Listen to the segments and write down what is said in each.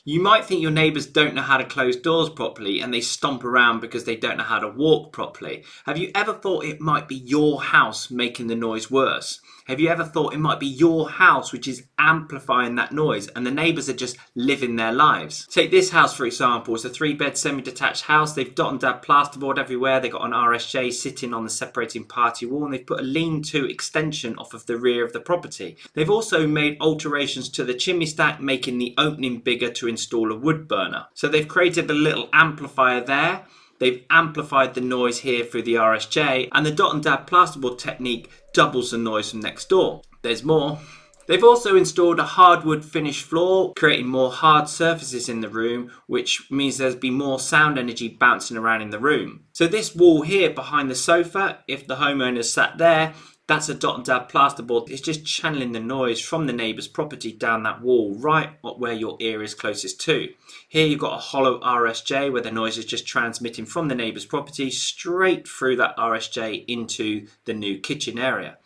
You might think your neighbours don't know how to close doors properly and they stomp around because they don't know how to walk properly. Have you ever thought it might be your house making the noise worse? Have you ever thought it might be your house which is amplifying that noise and the neighbours are just living their lives? Take this house for example. It's a 3-bed semi-detached house. They've dot and dab plasterboard everywhere. They've got an RSJ sitting on the separating party wall and they've put a lean-to extension off of the rear of the property. They've also made alterations to the chimney stack, making the opening bigger to install a wood burner. So they've created a little amplifier there. They've amplified the noise here through the RSJ, and the dot and dab plasterboard technique doubles the noise from next door. There's more. They've also installed a hardwood finish floor, creating more hard surfaces in the room, which means there's be more sound energy bouncing around in the room. So this wall here behind the sofa, if the homeowner sat there, that's a dot and dab plasterboard. It's just channeling the noise from the neighbour's property down that wall, right where your ear is closest to. Here you've got a hollow RSJ where the noise is just transmitting from the neighbour's property straight through that RSJ into the new kitchen area.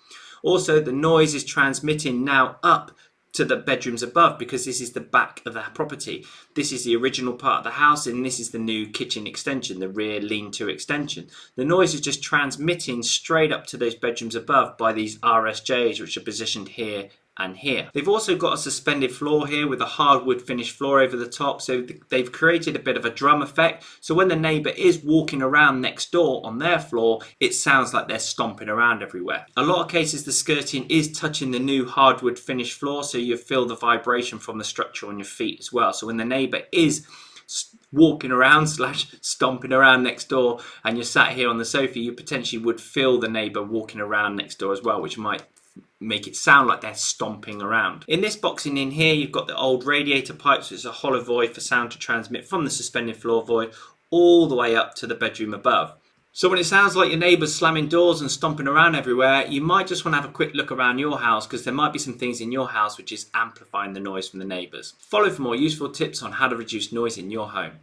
Also, the noise is transmitting now up to the bedrooms above because this is the back of the property. This is the original part of the house and this is the new kitchen extension, the rear lean-to extension. The noise is just transmitting straight up to those bedrooms above by these RSJs which are positioned here and here. They've also got a suspended floor here with a hardwood finished floor over the top, so they've created a bit of a drum effect, so when the neighbour is walking around next door on their floor, it sounds like they're stomping around everywhere. A lot of cases the skirting is touching the new hardwood finished floor, so you feel the vibration from the structure on your feet as well. So when the neighbour is walking around / stomping around next door and you're sat here on the sofa, you potentially would feel the neighbour walking around next door as well, which might make it sound like they're stomping around. In this boxing in here, you've got the old radiator pipes. It's a hollow void for sound to transmit from the suspended floor void all the way up to the bedroom above. So when it sounds like your neighbour's slamming doors and stomping around everywhere, you might just want to have a quick look around your house because there might be some things in your house which is amplifying the noise from the neighbours. Follow for more useful tips on how to reduce noise in your home.